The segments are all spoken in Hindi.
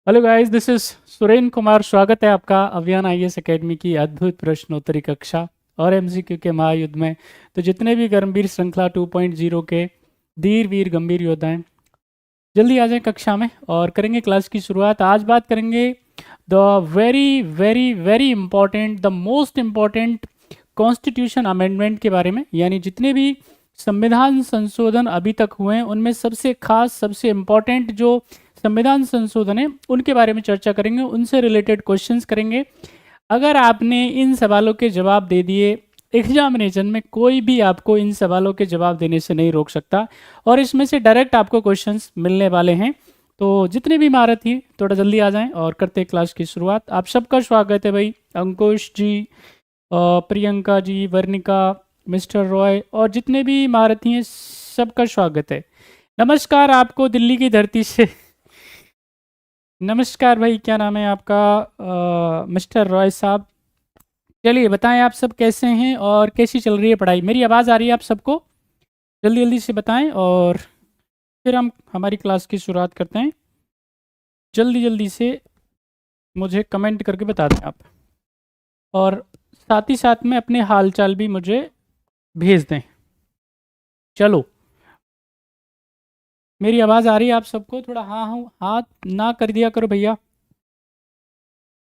Hello guys, this is Surendra Kumar. स्वागत है आपका अभियान आईएएस एकेडमी की अद्भुत प्रश्नोत्तरी कक्षा और एमसीक्यू के महायुद्ध में। तो जितने भी कर्मवीर श्रृंखला 2.0 के धीर वीर गंभीर योद्धा हैं, जल्दी आ जाएं कक्षा में और करेंगे क्लास की शुरुआत। आज बात करेंगे the very very very important, the most important constitution amendment के बारे में। यानी जितने भी संविधान संशोधन अभी तक हुए हैं उनमें सबसे खास, सबसे इम्पॉर्टेंट जो संविधान संशोधन है उनके बारे में चर्चा करेंगे, उनसे रिलेटेड क्वेश्चंस करेंगे। अगर आपने इन सवालों के जवाब दे दिए, एग्जामिनेशन में कोई भी आपको इन सवालों के जवाब देने से नहीं रोक सकता और इसमें से डायरेक्ट आपको क्वेश्चंस मिलने वाले हैं। तो जितने भी महारथी थोड़ा जल्दी आ जाएं और करते हैं क्लास की शुरुआत। आप सबका स्वागत है भाई, अंकुश जी, प्रियंका जी, वर्णिका, मिस्टर रॉय और जितने भी महारथी हैं सबका स्वागत है। नमस्कार आपको दिल्ली की धरती से। नमस्कार भाई, क्या नाम है आपका? मिस्टर रॉय साहब। चलिए बताएं आप सब कैसे हैं और कैसी चल रही है पढ़ाई। मेरी आवाज़ आ रही है आप सबको? जल्दी जल्दी से बताएं और फिर हम हमारी क्लास की शुरुआत करते हैं। जल्दी जल्दी से मुझे कमेंट करके बता दें आप, और साथ ही साथ में अपने हालचाल भी मुझे भेज दें। चलो, मेरी आवाज़ आ रही है आप सबको? थोड़ा हाँ हाँ हाथ ना कर दिया करो भैया।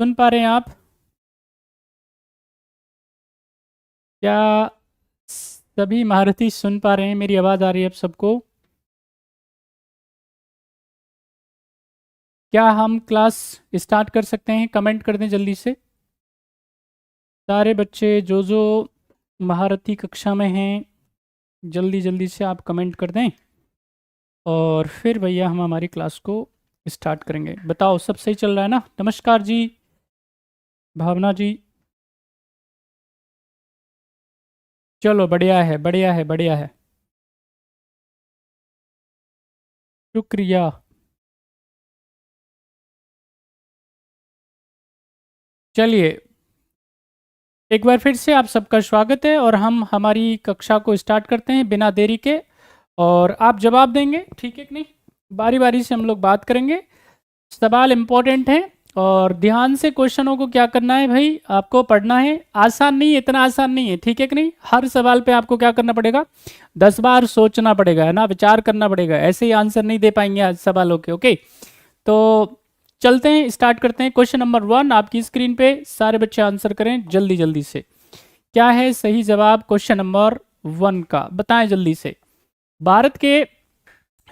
सुन पा रहे हैं आप? क्या सभी महारथी सुन पा रहे हैं? मेरी आवाज़ आ रही है आप सबको? क्या हम क्लास स्टार्ट कर सकते हैं? कमेंट कर दें जल्दी से सारे बच्चे जो जो महारथी कक्षा में हैं। जल्दी जल्दी से आप कमेंट कर दें और फिर भैया हम हमारी क्लास को स्टार्ट करेंगे। बताओ सब सही चल रहा है ना? नमस्कार जी, भावना जी। चलो बढ़िया है, बढ़िया है, बढ़िया है, शुक्रिया। चलिए, एक बार फिर से आप सबका स्वागत है और हम हमारी कक्षा को स्टार्ट करते हैं बिना देरी के। और आप जवाब देंगे, ठीक है कि नहीं? बारी बारी से हम लोग बात करेंगे। सवाल इम्पोर्टेंट है और ध्यान से क्वेश्चनों को क्या करना है भाई, आपको पढ़ना है। आसान नहीं है, इतना आसान नहीं है, ठीक है कि नहीं? हर सवाल पे आपको क्या करना पड़ेगा? 10 बार सोचना पड़ेगा, है ना, विचार करना पड़ेगा। ऐसे ही आंसर नहीं दे पाएंगे आज सवालों के। ओके, तो चलते हैं, स्टार्ट करते हैं। क्वेश्चन नंबर 1 आपकी स्क्रीन पे, सारे बच्चे आंसर करें जल्दी जल्दी से। क्या है सही जवाब क्वेश्चन नंबर 1 का? बताएं जल्दी से। भारत के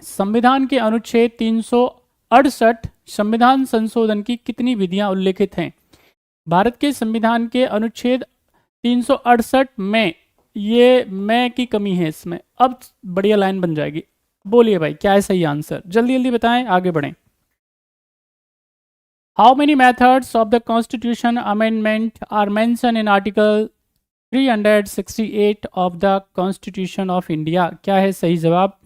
संविधान के अनुच्छेद 368 संविधान संशोधन की कितनी विधियां उल्लेखित हैं? भारत के संविधान के अनुच्छेद 368 में, ये मैं की कमी है इसमें, अब बढ़िया लाइन बन जाएगी। बोलिए भाई, क्या है सही आंसर? जल्दी जल्दी बताएं, आगे बढ़ें। How many methods of the constitution amendment are mention in article 368 of the constitution of India? क्या है सही जवाब?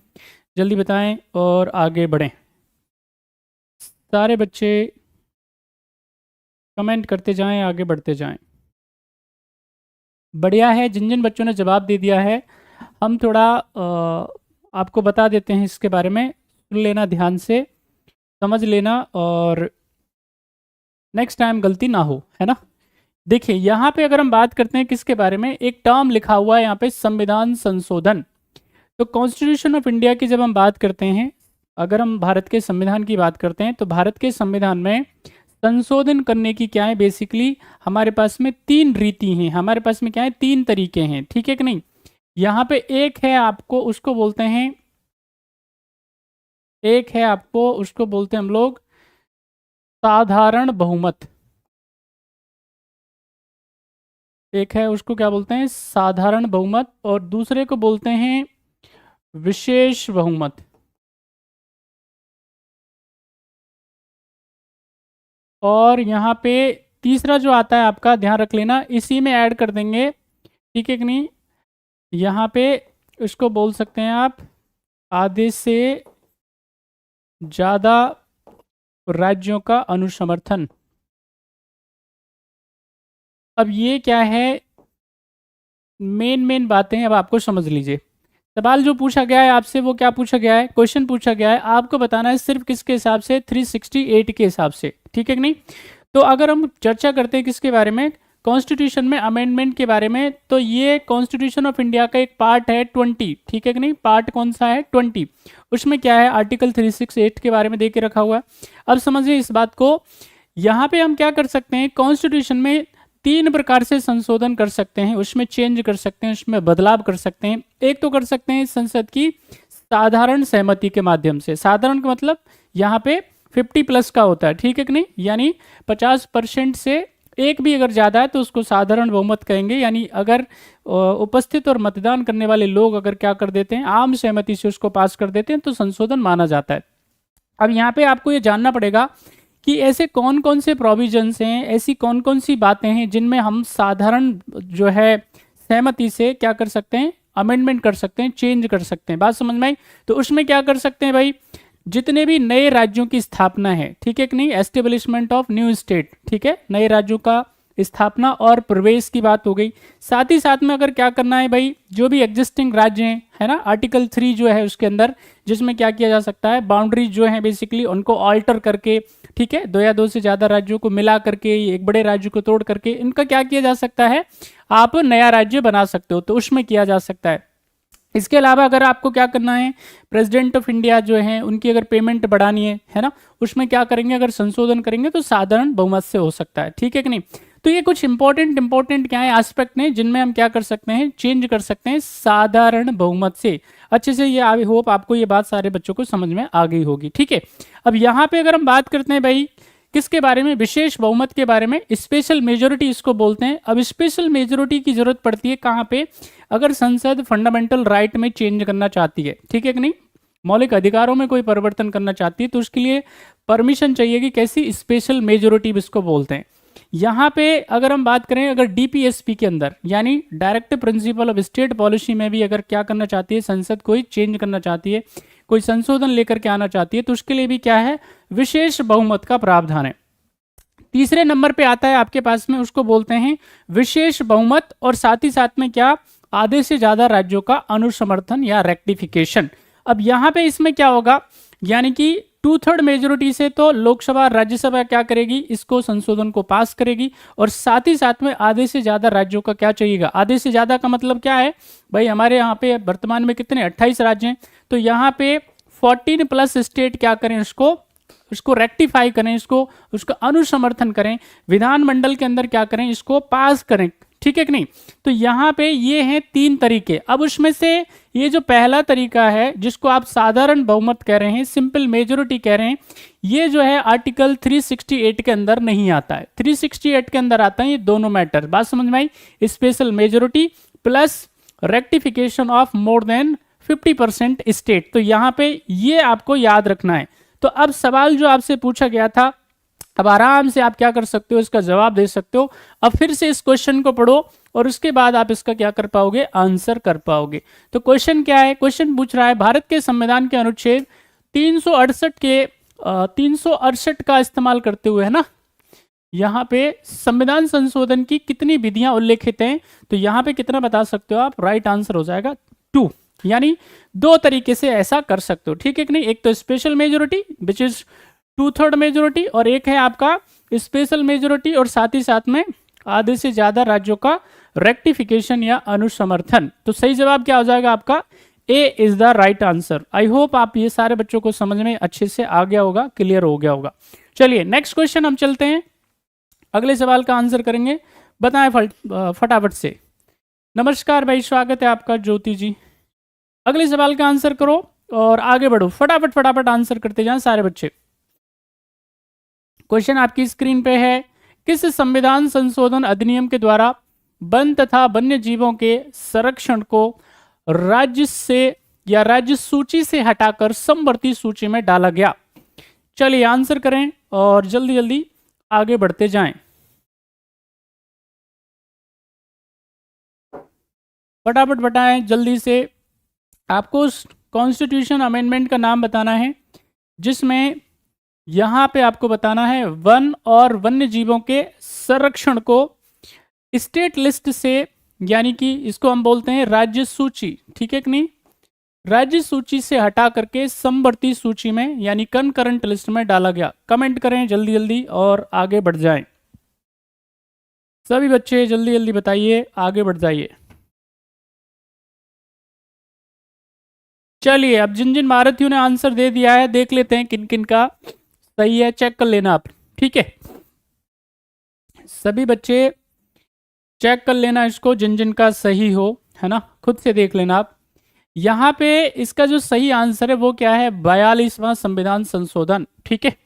जल्दी बताएं और आगे बढ़ें। सारे बच्चे कमेंट करते जाएं, आगे बढ़ते जाएं। बढ़िया है, जिन जिन बच्चों ने जवाब दे दिया है हम थोड़ा आपको बता देते हैं इसके बारे में। सुन लेना ध्यान से, समझ लेना और नेक्स्ट टाइम गलती ना हो, है ना। देखिए यहाँ पे अगर हम बात करते हैं किसके बारे में, एक टर्म लिखा हुआ है यहाँ पे, संविधान संशोधन। तो कॉन्स्टिट्यूशन ऑफ इंडिया की जब हम बात करते हैं, अगर हम भारत के संविधान की बात करते हैं, तो भारत के संविधान में संशोधन करने की क्या है, बेसिकली हमारे पास में 3 रीति हैं, हमारे पास में क्या है, 3 तरीके हैं, ठीक है कि नहीं। यहाँ पे एक है आपको, उसको बोलते हैं, एक है आपको, उसको बोलते हैं हम लोग साधारण बहुमत। एक है उसको क्या बोलते हैं, साधारण बहुमत, और दूसरे को बोलते हैं विशेष बहुमत। और यहाँ पे तीसरा जो आता है आपका, ध्यान रख लेना, इसी में ऐड कर देंगे, ठीक है कि नहीं। यहाँ पे इसको बोल सकते हैं आप आधे से ज़्यादा राज्यों का अनुसमर्थन। अब ये क्या है, मेन मेन बातें अब आपको समझ लीजिए। सवाल जो पूछा गया है आपसे वो क्या पूछा गया है, क्वेश्चन पूछा गया है, आपको बताना है सिर्फ किसके हिसाब से, 368 के हिसाब से, ठीक है कि नहीं। तो अगर हम चर्चा करते हैं किसके बारे में, कॉन्स्टिट्यूशन में अमेंडमेंट के बारे में, तो ये कॉन्स्टिट्यूशन ऑफ इंडिया का एक पार्ट है 20, ठीक है कि नहीं, पार्ट कौन सा है 20, उसमें क्या है आर्टिकल 368 के बारे में दे के रखा हुआ है। अब समझिए इस बात को, यहाँ पे हम क्या कर सकते हैं, कॉन्स्टिट्यूशन में 3 प्रकार से संशोधन कर सकते हैं, उसमें चेंज कर सकते हैं, उसमें बदलाव कर सकते हैं। एक तो कर सकते हैं संसद की साधारण सहमति के माध्यम से, साधारण का मतलब यहाँ पे 50+ का होता है, ठीक है कि नहीं, यानी 50% से एक भी अगर ज़्यादा है तो उसको साधारण बहुमत कहेंगे, यानी अगर उपस्थित और मतदान करने वाले लोग अगर क्या कर देते हैं, आम सहमति से उसको पास कर देते हैं तो संशोधन माना जाता है। अब यहाँ पे आपको ये जानना पड़ेगा कि ऐसे कौन कौन से प्रोविजंस हैं, ऐसी कौन कौन सी बातें हैं जिनमें हम साधारण जो है सहमति से क्या कर सकते हैं, अमेंडमेंट कर सकते हैं, चेंज कर सकते हैं। बात समझ में आई। तो उसमें क्या कर सकते हैं भाई, जितने भी नए राज्यों की स्थापना है, ठीक है कि नहीं, एस्टेब्लिशमेंट ऑफ न्यू स्टेट, ठीक है, नए राज्यों का स्थापना और प्रवेश की बात हो गई। साथ ही साथ में अगर क्या करना है भाई, जो भी एग्जिस्टिंग राज्य हैं, है ना, आर्टिकल 3 जो है उसके अंदर, जिसमें क्या किया जा सकता है, बाउंड्रीज जो है बेसिकली उनको ऑल्टर करके, ठीक है, 2 या 2 से ज़्यादा राज्यों को मिला करके, एक बड़े राज्य को तोड़ करके इनका क्या किया जा सकता है, आप नया राज्य बना सकते हो, तो उसमें किया जा सकता है। इसके अलावा अगर आपको क्या करना है, प्रेसिडेंट ऑफ इंडिया जो है उनकी अगर पेमेंट बढ़ानी है ना, उसमें क्या करेंगे, अगर संशोधन करेंगे तो साधारण बहुमत से हो सकता है, ठीक है कि नहीं। तो ये कुछ इंपॉर्टेंट क्या है एस्पेक्ट ने, जिनमें हम क्या कर सकते हैं, चेंज कर सकते हैं साधारण बहुमत से। अच्छे से ये आई होप आपको ये बात सारे बच्चों को समझ में आ गई होगी, ठीक है। अब यहाँ पे अगर हम बात करते हैं भाई किसके बारे में, विशेष बहुमत के बारे में, स्पेशल मेजोरिटी इसको बोलते हैं। अब स्पेशल मेजोरिटी की जरूरत पड़ती है कहाँ पे, अगर संसद फंडामेंटल राइट में चेंज करना चाहती है, ठीक है कि नहीं, मौलिक अधिकारों में कोई परिवर्तन करना चाहती है, तो उसके लिए परमिशन चाहिए कि कैसी, स्पेशल मेजोरिटी इसको बोलते हैं। यहाँ पे अगर हम बात करें, अगर डीपीएसपी के अंदर यानी direct principle of state policy में भी अगर क्या करना चाहती है संसद, कोई चेंज करना चाहती है, कोई संशोधन लेकर के आना चाहती है, तो उसके लिए भी क्या है, विशेष बहुमत का प्रावधान है। तीसरे नंबर पे आता है आपके पास में, उसको बोलते हैं विशेष बहुमत, और साथ ही साथ में क्या, आधे से ज्यादा राज्यों का अनुसमर्थन या रेक्टिफिकेशन। अब यहाँ पे इसमें क्या होगा, यानी कि 2/3 मेजोरिटी से तो लोकसभा राज्यसभा क्या करेगी, इसको संशोधन को पास करेगी, और साथ ही साथ में आधे से ज्यादा राज्यों का क्या चाहिएगा, आधे से ज्यादा का मतलब क्या है भाई, हमारे यहाँ पे वर्तमान में कितने 28 राज्य हैं, तो यहाँ पे 14+ स्टेट क्या करें, उसको रेक्टिफाई करें, उसका अनुसमर्थन करें, विधानमंडल के अंदर क्या करें, इसको पास करें, ठीक है कि नहीं। तो यहाँ पे ये हैं 3 तरीके। अब उसमें से ये जो पहला तरीका है जिसको आप साधारण बहुमत कह रहे हैं, सिंपल मेजोरिटी कह रहे हैं, ये जो है आर्टिकल 368 के अंदर नहीं आता है। 368 के अंदर आता है ये दोनों मैटर, बात समझ में आई, special majority plus rectification of more than 50% state. तो यहाँ पे ये आपको याद रखना है। तो अब सवाल जो आपसे पूछा गया था, अब आराम से आप क्या कर सकते हो, इसका जवाब दे सकते हो। अब फिर से इस क्वेश्चन को पढ़ो और उसके बाद आप इसका क्या कर पाओगे, आंसर कर पाओगे। तो क्वेश्चन क्या है, क्वेश्चन पूछ रहा है भारत के संविधान के अनुच्छेद 368 का इस्तेमाल करते हुए, है ना, यहाँ पे संविधान संशोधन की कितनी विधियां उल्लेखित हैं। तो यहाँ पे कितना बता सकते हो आप, राइट आंसर हो जाएगा 2, यानी 2 तरीके से ऐसा कर सकते हो, ठीक है कि नहीं। एक तो special majority which is 2/3 majority, और एक है आपका स्पेशल मेजोरिटी और साथ ही साथ में आधे से ज्यादा राज्यों का रेक्टिफिकेशन या अनुसमर्थन। तो सही जवाब क्या हो जाएगा आपका, A is the right answer. I hope आप ये सारे बच्चों को समझ में अच्छे से आ गया होगा, क्लियर हो गया होगा। चलिए नेक्स्ट क्वेश्चन हम चलते हैं, अगले सवाल का आंसर करेंगे, बताएं फटाफट से। नमस्कार भाई, स्वागत है आपका ज्योति जी। अगले सवाल का आंसर करो और आगे बढ़ो, फटाफट आंसर करते जाएं सारे बच्चे। क्वेश्चन आपकी स्क्रीन पे है, किस संविधान संशोधन अधिनियम के द्वारा वन तथा वन्य जीवों के संरक्षण को राज्य से या राज्य सूची से हटाकर समवर्ती सूची में डाला गया। चलिए आंसर करें और जल्दी जल्दी आगे बढ़ते जाएं, फटाफट बताएं जल्दी से। आपको उस कॉन्स्टिट्यूशन अमेंडमेंट का नाम बताना है जिसमें यहाँ पे आपको बताना है वन और वन्य जीवों के संरक्षण को स्टेट लिस्ट से, यानी कि इसको हम बोलते हैं राज्य सूची, ठीक है कि नहीं, राज्य सूची से हटा करके समवर्ती सूची में यानी कनकरेंट लिस्ट में डाला गया? कमेंट करें जल्दी जल्दी और आगे बढ़ जाएं। सभी बच्चे जल्दी जल्दी बताइए, आगे बढ़ जाइए। चलिए, अब जिन जिन महारथियों ने आंसर दे दिया है देख लेते हैं किन किन का सही है, चेक कर लेना आप, ठीक है। सभी बच्चे चेक कर लेना इसको, जिन जिन का सही हो, है ना, खुद से देख लेना आप। यहाँ पे इसका जो सही आंसर है वो क्या है? 42वां संविधान संशोधन, ठीक है।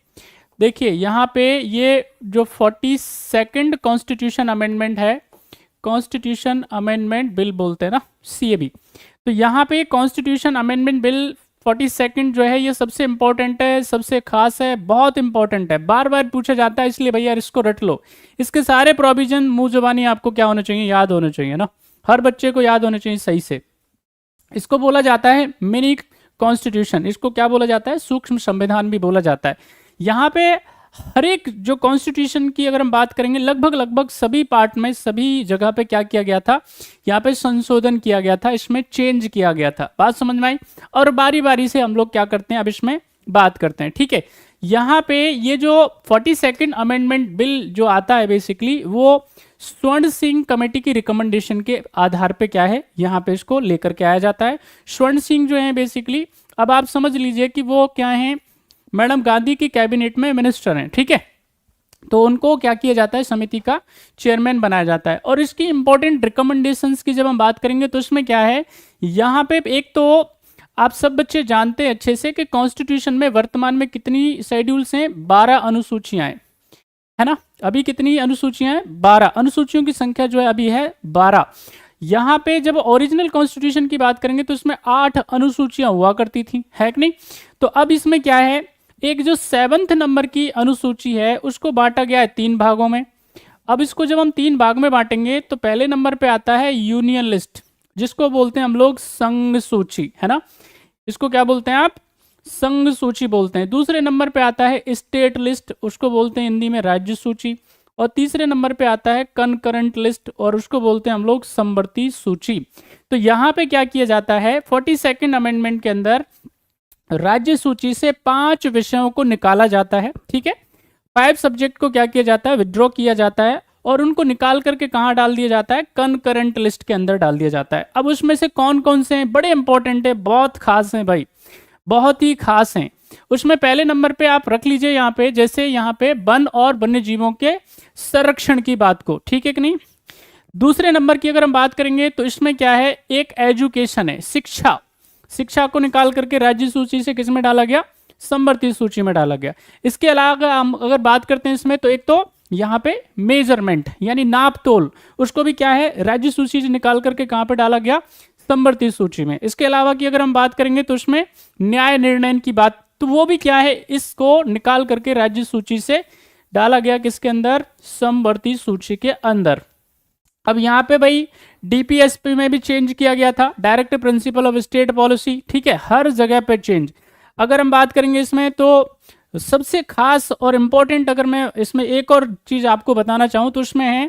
देखिए यहाँ पे ये जो 42nd कॉन्स्टिट्यूशन अमेंडमेंट है, कॉन्स्टिट्यूशन अमेंडमेंट बिल बोलते हैं ना, CAB, तो यहाँ पे कॉन्स्टिट्यूशन अमेंडमेंट बिल 42nd जो है ये सबसे इंपॉर्टेंट है, सबसे खास है, बहुत इंपॉर्टेंट है, बार बार पूछा जाता है, इसलिए भैया इसको रट लो। इसके सारे प्रोविजन मुंह जुबानी आपको क्या होना चाहिए? याद होना चाहिए ना, हर बच्चे को याद होना चाहिए सही से। इसको बोला जाता है मिनी कॉन्स्टिट्यूशन, इसको क्या बोला जाता है? सूक्ष्म संविधान भी बोला जाता है। यहाँ पे हर एक जो कॉन्स्टिट्यूशन की अगर हम बात करेंगे, लगभग सभी पार्ट में, सभी जगह पे क्या किया गया था? यहाँ पे संशोधन किया गया था, इसमें चेंज किया गया था। बात समझ में आई? और बारी बारी से हम लोग क्या करते हैं, अब इसमें बात करते हैं, ठीक है। यहाँ पे ये जो 42nd अमेंडमेंट बिल जो आता है बेसिकली, वो स्वर्ण सिंह कमेटी की रिकमेंडेशन के आधार पे क्या है, यहाँ पे इसको लेकर के आया जाता है। स्वर्ण सिंह जो है बेसिकली, अब आप समझ लीजिए कि वो क्या है, मैडम गांधी की कैबिनेट में मिनिस्टर हैं, ठीक है। तो उनको क्या किया जाता है? समिति का चेयरमैन बनाया जाता है। और इसकी इंपॉर्टेंट रिकमेंडेशंस की जब हम बात करेंगे तो इसमें क्या है, यहाँ पे एक तो आप सब बच्चे जानते हैं अच्छे से कि कॉन्स्टिट्यूशन में वर्तमान में कितनी शेड्यूल्स हैं? 12 अनुसूचियां हैं, है ना। अभी कितनी अनुसूचियां हैं? 12। अनुसूचियों की संख्या जो है अभी है 12। यहाँ पे जब ओरिजिनल कॉन्स्टिट्यूशन की बात करेंगे तो इसमें 8 अनुसूचियां हुआ करती थी, है कि नहीं। तो अब इसमें क्या है, एक जो 7th नंबर की अनुसूची है उसको बांटा गया है 3 भागों में। अब इसको जब हम 3 भाग में बांटेंगे तो पहले नंबर पे आता है यूनियन लिस्ट, जिसको बोलते हैं हम लोग संघ सूची, है ना। इसको क्या बोलते हैं आप? संघ सूची बोलते हैं। दूसरे नंबर पे आता है स्टेट लिस्ट, उसको बोलते हैं हिंदी में राज्य सूची। और तीसरे नंबर पे आता है कनकरेंट लिस्ट, और उसको बोलते हैं हम लोग समवर्ती सूची। तो यहाँ पे क्या किया जाता है, 42nd अमेंडमेंट के अंदर राज्य सूची से 5 विषयों को निकाला जाता है, ठीक है। 5 सब्जेक्ट को क्या किया जाता है? विड्रॉ किया जाता है, और उनको निकाल करके कहाँ डाल दिया जाता है? कनकरेंट लिस्ट के अंदर डाल दिया जाता है। अब उसमें से कौन कौन से हैं? बड़े इंपॉर्टेंट है, बहुत खास हैं भाई, बहुत ही खास हैं। उसमें पहले नंबर पे आप रख लीजिए यहाँ पे, जैसे यहाँ पे वन और वन्य जीवों के संरक्षण की बात को, ठीक है कि नहीं। दूसरे नंबर की अगर हम बात करेंगे तो इसमें क्या है, एक एजुकेशन है, शिक्षा। शिक्षा को निकाल करके राज्य सूची से किस में डाला गया? समवर्ती सूची में डाला गया। इसके अलावा हम अगर बात करते हैं इसमें, तो एक तो यहाँ पे मेजरमेंट यानी नाप तोल, उसको भी क्या है, राज्य सूची से निकाल करके कहाँ पे डाला गया? समवर्ती सूची में। इसके अलावा की अगर हम बात करेंगे तो उसमें न्याय निर्णय की बात, तो वो भी क्या है, इसको निकाल करके राज्य सूची से डाला गया किसके अंदर? समवर्ती सूची के अंदर। अब यहाँ पे भाई डीपीएसपी में भी चेंज किया गया था, direct principle of state policy, ठीक है, हर जगह पे चेंज। अगर हम बात करेंगे इसमें तो सबसे खास और इंपॉर्टेंट, अगर मैं इसमें एक और चीज आपको बताना चाहूँ तो उसमें है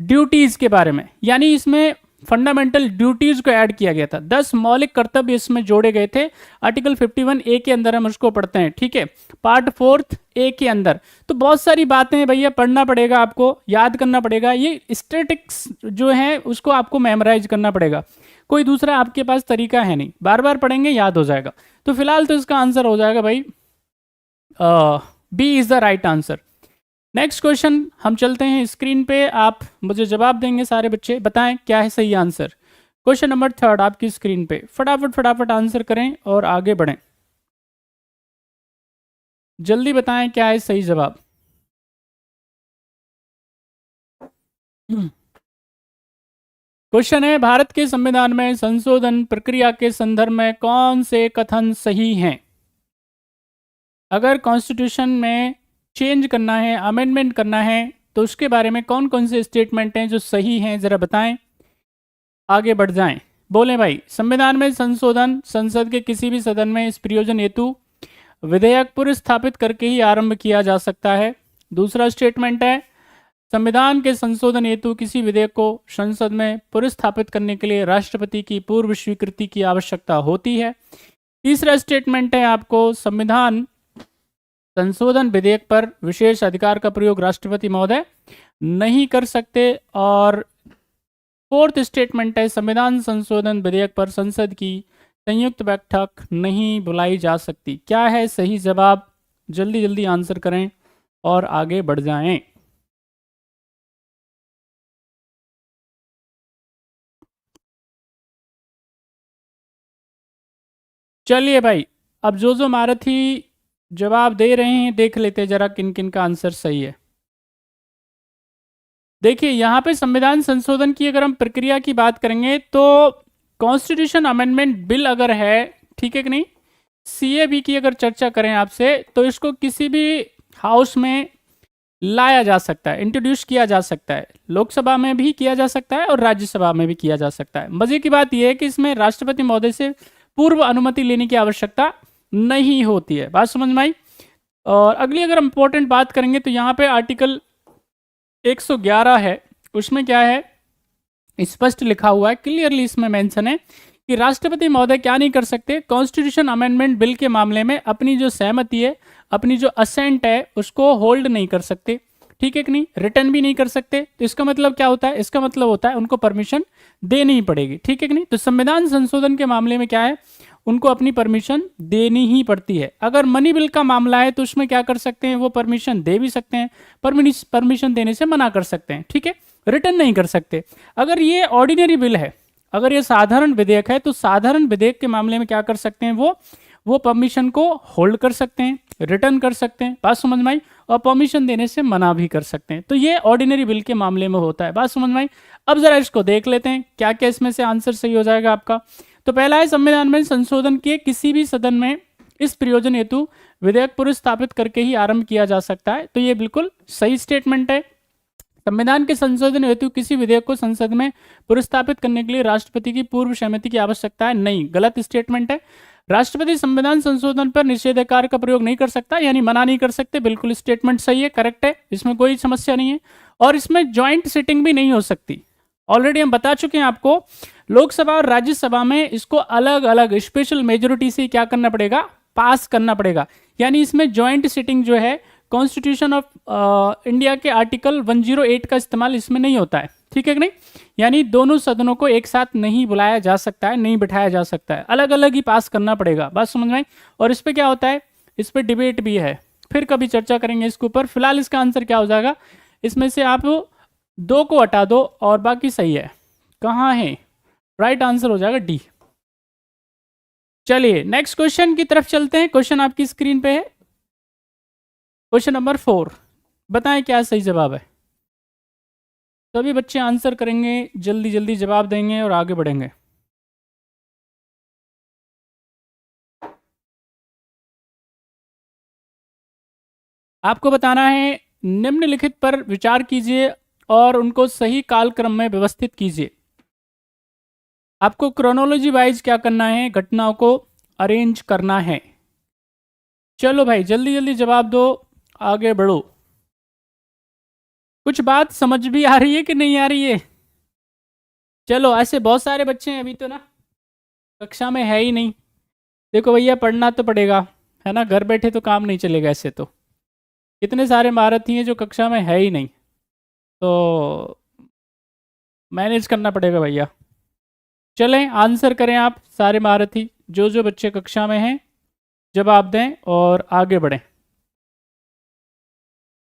ड्यूटीज के बारे में, यानी इसमें फंडामेंटल ड्यूटीज को ऐड किया गया था। 10 मौलिक कर्तव्य इसमें जोड़े गए थे। आर्टिकल 51A के अंदर हम उसको पढ़ते हैं, ठीक है, पार्ट 4A के अंदर। तो बहुत सारी बातें भैया पढ़ना पड़ेगा, आपको याद करना पड़ेगा। ये स्टैटिक्स जो है उसको आपको मेमोराइज करना पड़ेगा, कोई दूसरा आपके पास तरीका है नहीं, बार बार पढ़ेंगे याद हो जाएगा। तो फिलहाल तो इसका आंसर हो जाएगा भाई B is the right answer. Next question हम चलते हैं स्क्रीन पे, आप मुझे जवाब देंगे सारे बच्चे, बताएं क्या है सही आंसर। क्वेश्चन नंबर 3 आपकी स्क्रीन पे, फटाफट फटाफट आंसर करें और आगे बढ़ें, जल्दी बताएं क्या है सही जवाब। क्वेश्चन है, भारत के संविधान में संशोधन प्रक्रिया के संदर्भ में कौन से कथन सही हैं? अगर कॉन्स्टिट्यूशन में चेंज करना है, अमेंडमेंट करना है, तो उसके बारे में कौन कौन से स्टेटमेंट हैं जो सही हैं, जरा बताएं, आगे बढ़ जाएं, बोलें भाई। संविधान में संशोधन संसद के किसी भी सदन में इस प्रयोजन हेतु विधेयक पुरस्थापित करके ही आरंभ किया जा सकता है। दूसरा स्टेटमेंट है, संविधान के संशोधन हेतु किसी विधेयक को संसद में पुरस्थापित करने के लिए राष्ट्रपति की पूर्व स्वीकृति की आवश्यकता होती है। तीसरा स्टेटमेंट है आपको, संविधान संशोधन विधेयक पर विशेष अधिकार का प्रयोग राष्ट्रपति महोदय नहीं कर सकते। और फोर्थ स्टेटमेंट है, संविधान संशोधन विधेयक पर संसद की संयुक्त बैठक नहीं बुलाई जा सकती। क्या है सही जवाब? जल्दी जल्दी आंसर करें और आगे बढ़ जाएं। चलिए भाई, अब जो महारथी जवाब दे रहे हैं देख लेते हैं जरा किन किन का आंसर सही है। देखिए यहाँ पे संविधान संशोधन की अगर हम प्रक्रिया की बात करेंगे तो कॉन्स्टिट्यूशन अमेंडमेंट बिल अगर है, ठीक है कि नहीं, सीएबी की अगर चर्चा करें आपसे, तो इसको किसी भी हाउस में लाया जा सकता है, इंट्रोड्यूस किया जा सकता है। लोकसभा में भी किया जा सकता है और राज्यसभा में भी किया जा सकता है। मजे की बात यह है कि इसमें राष्ट्रपति महोदय से पूर्व अनुमति लेने की आवश्यकता नहीं होती है। बात समझ में आई? और अगली अगर हम इंपॉर्टेंट बात करेंगे तो यहाँ पे आर्टिकल 111 है, उसमें क्या है, स्पष्ट लिखा हुआ है, क्लियरली इसमें मेंशन है कि राष्ट्रपति महोदय क्या नहीं कर सकते, कॉन्स्टिट्यूशन अमेंडमेंट बिल के मामले में अपनी जो सहमति है, अपनी जो असेंट है, उसको होल्ड नहीं कर सकते, ठीक है कि नहीं, रिटर्न भी नहीं कर सकते। तो इसका मतलब क्या होता है? इसका मतलब होता है उनको परमिशन देनी ही पड़ेगी, ठीक है कि नहीं। तो संविधान संशोधन के मामले में क्या है, उनको अपनी परमिशन देनी ही पड़ती है। अगर मनी बिल का मामला है तो उसमें क्या कर सकते हैं, वो परमिशन दे भी सकते हैं, परमिशन देने से मना कर सकते हैं, ठीक है, रिटर्न नहीं कर सकते। अगर ये ऑर्डिनरी बिल है, अगर ये साधारण विधेयक है, तो साधारण विधेयक के मामले में क्या कर सकते हैं, वो परमिशन को होल्ड कर सकते हैं, रिटर्न कर सकते हैं, बात समझ में आई, और परमिशन देने से मना भी कर सकते हैं। तो ये ऑर्डिनरी बिल के मामले में होता है, बात समझ में आई। अब जरा इसको देख लेते हैं क्या क्या इसमें से आंसर सही हो जाएगा आपका। तो पहला है, संविधान में संशोधन के किसी भी सदन में इस प्रयोजन हेतु विधेयक पुरस्थापित करके ही आरंभ किया जा सकता है। तो ये बिल्कुल सही स्टेटमेंट है। संविधान के संशोधन हेतु किसी विधेयक को संसद में पुरस्थापित करने के लिए राष्ट्रपति की पूर्व सहमति की आवश्यकता है, नहीं, गलत स्टेटमेंट है। राष्ट्रपति संविधान संशोधन पर निषेधाधिकार का प्रयोग नहीं कर सकता, यानी मना नहीं कर सकते, बिल्कुल स्टेटमेंट सही है, करेक्ट है, इसमें कोई समस्या नहीं है। और इसमें ज्वाइंट सिटिंग भी नहीं हो सकती, ऑलरेडी हम बता चुके हैं आपको, लोकसभा और राज्यसभा में इसको अलग अलग स्पेशल मेजोरिटी से क्या करना पड़ेगा, पास करना पड़ेगा। यानी इसमें ज्वाइंट सिटिंग जो है, कॉन्स्टिट्यूशन ऑफ इंडिया के आर्टिकल 108 का इस्तेमाल इसमें नहीं होता है, ठीक है कि नहीं। यानी दोनों सदनों को एक साथ नहीं बुलाया जा सकता है, नहीं बिठाया जा सकता है, अलग अलग ही पास करना पड़ेगा, बात समझ में आई। और इस पर क्या होता है, इस पर डिबेट भी है, फिर कभी चर्चा करेंगे इसके ऊपर। फिलहाल इसका आंसर क्या हो जाएगा, इसमें से आप 2 को हटा दो और बाकी सही है। कहाँ है, राइट आंसर हो जाएगा डी। चलिए नेक्स्ट क्वेश्चन की तरफ चलते हैं। क्वेश्चन आपकी स्क्रीन पे है, क्वेश्चन नंबर 4। बताएं क्या सही जवाब है। सभी बच्चे आंसर करेंगे, जल्दी जल्दी जवाब देंगे और आगे बढ़ेंगे। आपको बताना है, निम्नलिखित पर विचार कीजिए और उनको सही कालक्रम में व्यवस्थित कीजिए। आपको क्रोनोलॉजी वाइज क्या करना है, घटनाओं को अरेंज करना है। चलो भाई जल्दी जल्दी जवाब दो, आगे बढ़ो। कुछ बात समझ भी आ रही है कि नहीं आ रही है? चलो, ऐसे बहुत सारे बच्चे हैं अभी तो ना कक्षा में है ही नहीं। देखो भैया, पढ़ना तो पड़ेगा, है ना, घर बैठे तो काम नहीं चलेगा। ऐसे तो इतने सारे महारथी हैं जो कक्षा में है ही नहीं, तो मैनेज करना पड़ेगा भैया। चलें, आंसर करें आप सारे महारथी, जो बच्चे कक्षा में हैं जवाब दें और आगे बढ़ें।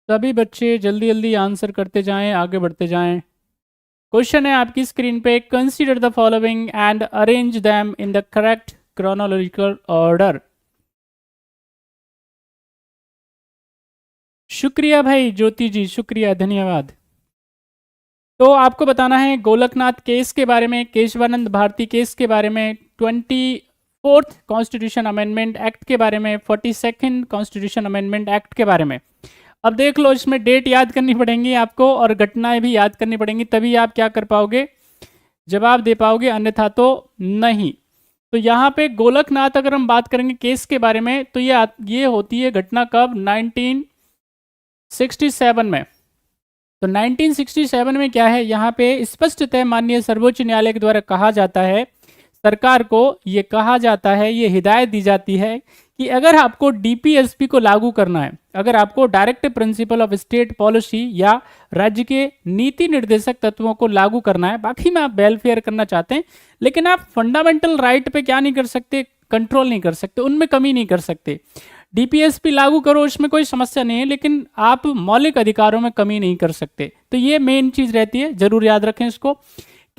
सभी बच्चे जल्दी जल्दी आंसर करते जाएं, आगे बढ़ते जाएं। क्वेश्चन है आपकी स्क्रीन पे, consider the following and arrange them in the correct chronological order. शुक्रिया भाई ज्योति जी, शुक्रिया, धन्यवाद। तो आपको बताना है गोलकनाथ केस के बारे में, केशवानंद भारती केस के बारे में, 24th कॉन्स्टिट्यूशन अमेंडमेंट एक्ट के बारे में, 42nd कॉन्स्टिट्यूशन अमेंडमेंट एक्ट के बारे में। अब देख लो, इसमें डेट याद करनी पड़ेंगी आपको और घटनाएं भी याद करनी पड़ेंगी, तभी आप क्या कर पाओगे, जवाब दे पाओगे, अन्यथा तो नहीं। तो यहाँ पे गोलकनाथ अगर हम बात करेंगे केस के बारे में, तो ये होती है घटना कब, 1967 में। तो 1967 में क्या है, यहाँ पे स्पष्टतः माननीय सर्वोच्च न्यायालय के द्वारा कहा जाता है, सरकार को ये कहा जाता है, ये हिदायत दी जाती है कि अगर आपको डीपीएसपी को लागू करना है, अगर आपको direct principle of state policy या राज्य के नीति निर्देशक तत्वों को लागू करना है, बाकी में आप वेलफेयर करना चाहते हैं, लेकिन आप फंडामेंटल राइट पे क्या नहीं कर सकते, कंट्रोल नहीं कर सकते, उनमें कमी नहीं कर सकते। डीपीएसपी लागू करो, इसमें कोई समस्या नहीं है, लेकिन आप मौलिक अधिकारों में कमी नहीं कर सकते। तो ये मेन चीज रहती है, जरूर याद रखें इसको।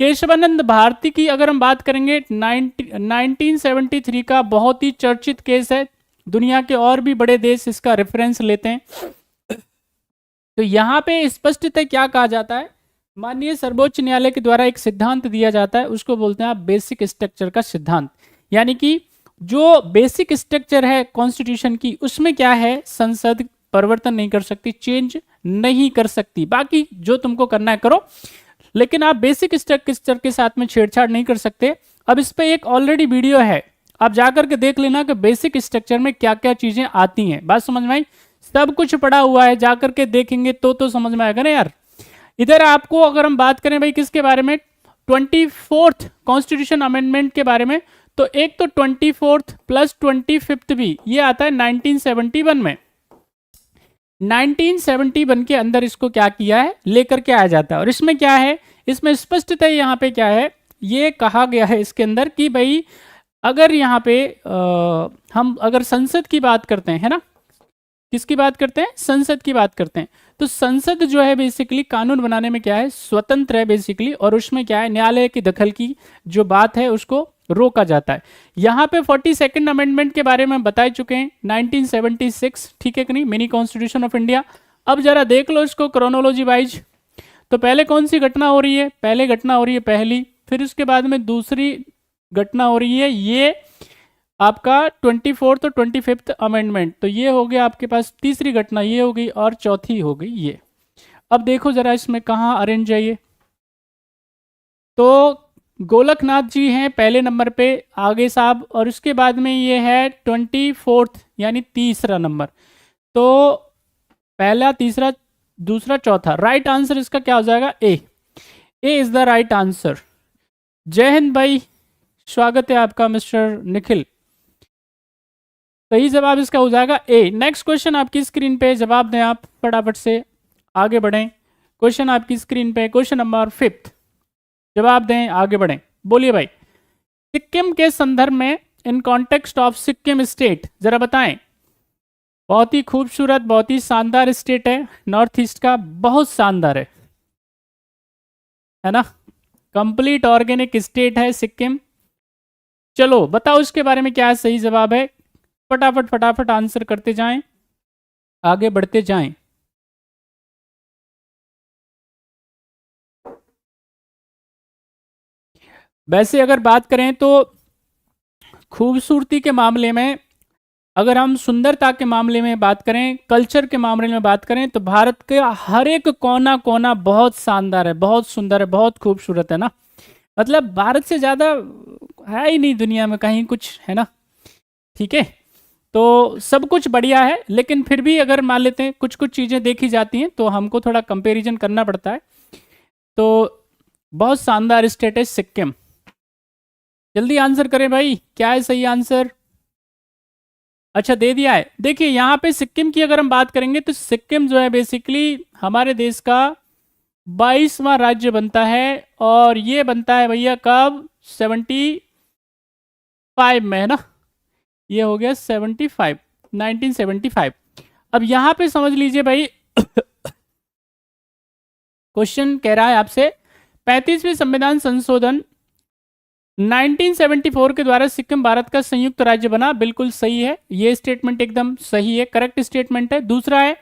केशवानंद भारती की अगर हम बात करेंगे, 1973 का बहुत ही चर्चित केस है, दुनिया के और भी बड़े देश इसका रेफरेंस लेते हैं। तो यहाँ पे स्पष्टतः क्या कहा जाता है, माननीय सर्वोच्च न्यायालय के द्वारा एक सिद्धांत दिया जाता है, उसको बोलते हैं आप बेसिक स्ट्रक्चर का सिद्धांत। यानी कि जो बेसिक स्ट्रक्चर है कॉन्स्टिट्यूशन की, उसमें क्या है, संसद परिवर्तन नहीं कर सकती, चेंज नहीं कर सकती, बाकी जो तुमको करना है करो, लेकिन आप बेसिक स्ट्रक्चर के साथ में छेड़छाड़ नहीं कर सकते। अब इस पे एक ऑलरेडी वीडियो है, आप जाकर के देख लेना कि बेसिक स्ट्रक्चर में क्या क्या चीजें आती हैं। बात समझ में आई? सब कुछ पड़ा हुआ है, जाकर के देखेंगे तो समझ में आएगा ना यार। इधर आपको अगर हम बात करें भाई किसके बारे में, 24th कॉन्स्टिट्यूशन अमेंडमेंट के बारे में, तो एक तो 24th प्लस 25th भी ये आता है 1971 में। 1971 के अंदर इसको क्या किया है, लेकर के आया जाता है। और इसमें क्या है, इसमें स्पष्टतः यहाँ पे क्या है, ये कहा गया है इसके अंदर कि भाई अगर यहाँ पे हम अगर संसद की बात करते हैं, है ना, किसकी बात करते हैं, संसद की बात करते हैं, तो संसद जो है बेसिकली कानून बनाने में क्या है, स्वतंत्र है बेसिकली, और उसमें क्या है, न्यायालय की दखल की जो बात है उसको रोका जाता है। यहाँ पे 42nd अमेंडमेंट के बारे में बता चुके हैं, 1976, ठीक है कि नहीं, मिनी कॉन्स्टिट्यूशन ऑफ इंडिया। अब जरा देख लो इसको क्रोनोलॉजी वाइज। तो पहले कौन सी घटना हो रही है, पहले घटना हो रही है पहली, फिर उसके बाद में दूसरी घटना हो रही है ये आपका 24th और 25th अमेंडमेंट, तो ये हो गया आपके पास तीसरी घटना, ये हो गई, और चौथी हो गई ये। अब देखो जरा इसमें कहाँ अरेंज है ये, तो गोलकनाथ जी हैं पहले नंबर पे आगे साहब, और उसके बाद में ये है 24th यानी तीसरा नंबर। तो पहला, तीसरा, दूसरा, चौथा, राइट आंसर इसका क्या हो जाएगा, ए इज द राइट आंसर। जय हिंद भाई, स्वागत है आपका मिस्टर निखिल। सही जवाब इसका हो जाएगा ए। नेक्स्ट क्वेश्चन आपकी स्क्रीन पे, जवाब दें आप फटाफट से, आगे बढ़ें। क्वेश्चन आपकी स्क्रीन पे, क्वेश्चन नंबर 5, जवाब दें, आगे बढ़ें। बोलिए भाई, सिक्किम के संदर्भ में, in context of Sikkim state, जरा बताएं। बहुत ही खूबसूरत, बहुत ही शानदार स्टेट है, नॉर्थ ईस्ट का, बहुत शानदार है ना, कंप्लीट ऑर्गेनिक स्टेट है सिक्किम। चलो बताओ इसके बारे में क्या सही जवाब है, फटाफट फटाफट आंसर करते जाएं, आगे बढ़ते जाएं। वैसे अगर बात करें तो खूबसूरती के मामले में, अगर हम सुंदरता के मामले में बात करें, कल्चर के मामले में बात करें, तो भारत के हर एक कोना कोना बहुत शानदार है, बहुत सुंदर है, बहुत खूबसूरत है ना। मतलब भारत से ज़्यादा है ही नहीं दुनिया में कहीं कुछ, है ना, ठीक है। तो सब कुछ बढ़िया है, लेकिन फिर भी अगर मान लेते हैं कुछ कुछ चीज़ें देखी जाती हैं तो हमको थोड़ा कंपैरिजन करना पड़ता है। तो बहुत शानदार स्टेट है सिक्किम। जल्दी आंसर करें भाई, क्या है सही आंसर। अच्छा दे दिया है। देखिए यहाँ पे सिक्किम की अगर हम बात करेंगे तो सिक्किम जो है बेसिकली हमारे देश का 22वां राज्य बनता है, और ये बनता है भैया कब, 75 में, है ना, ये हो गया 75, 1975। अब यहाँ पे समझ लीजिए भाई क्वेश्चन कह रहा है आपसे, 35वें संविधान संशोधन 1974 के द्वारा सिक्किम भारत का संयुक्त राज्य बना। बिल्कुल सही है, ये स्टेटमेंट एकदम सही है, करेक्ट स्टेटमेंट है। दूसरा है,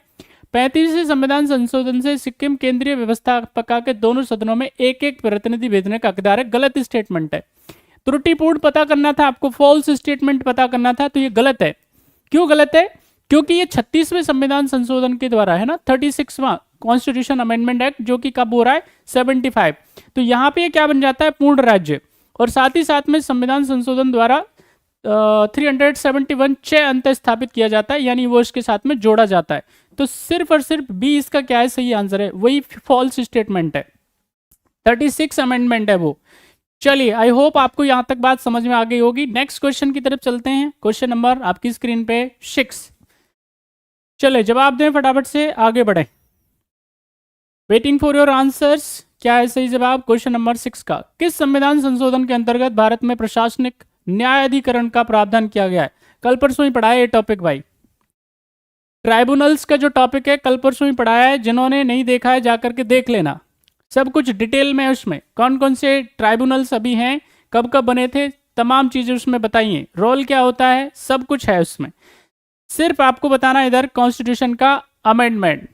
35वें संविधान संशोधन से सिक्किम केंद्रीय व्यवस्थापिका के दोनों सदनों में एक एक प्रतिनिधि भेजने का हकदार है। गलत स्टेटमेंट है, त्रुटिपूर्ण पता करना था आपको, फॉल्स स्टेटमेंट पता करना था, तो ये गलत है। क्यों गलत है, क्योंकि ये 36वें संविधान संशोधन के द्वारा है ना, 36वां कॉन्स्टिट्यूशन अमेंडमेंट एक्ट, जो कि कब हो रहा है, 75। तो यहाँ पे क्या बन जाता है, पूर्ण राज्य। और साथ ही साथ में संविधान संशोधन द्वारा 371 6 अंत स्थापित किया जाता है, यानी वो इसके साथ में जोड़ा जाता है। तो सिर्फ और सिर्फ बी इसका क्या है, सही आंसर है, वही फॉल्स स्टेटमेंट है, 36 अमेंडमेंट है वो। चलिए, आई होप आपको यहां तक बात समझ में आ गई होगी। नेक्स्ट क्वेश्चन की तरफ चलते हैं। क्वेश्चन नंबर आपकी स्क्रीन पे 6। चले जवाब दें फटाफट से, आगे बढ़ें। Waiting for your answers. क्या है सही जवाब क्वेश्चन नंबर 6 का? किस संविधान संशोधन के अंतर्गत भारत में प्रशासनिक न्यायाधिकरण का प्रावधान किया गया है? कल परसों ही पढ़ाया ये टॉपिक भाई, ट्राइब्यूनल्स का जो टॉपिक है कल परसों ही पढ़ाया है। जिन्होंने नहीं देखा है जाकर के देख लेना, सब कुछ डिटेल में है उसमें, कौन कौन से ट्राइब्यूनल्स अभी हैं, कब कब बने थे, तमाम चीजें उसमें बताइए, रोल क्या होता है, सब कुछ है उसमें। सिर्फ आपको बताना इधर कॉन्स्टिट्यूशन का अमेंडमेंट।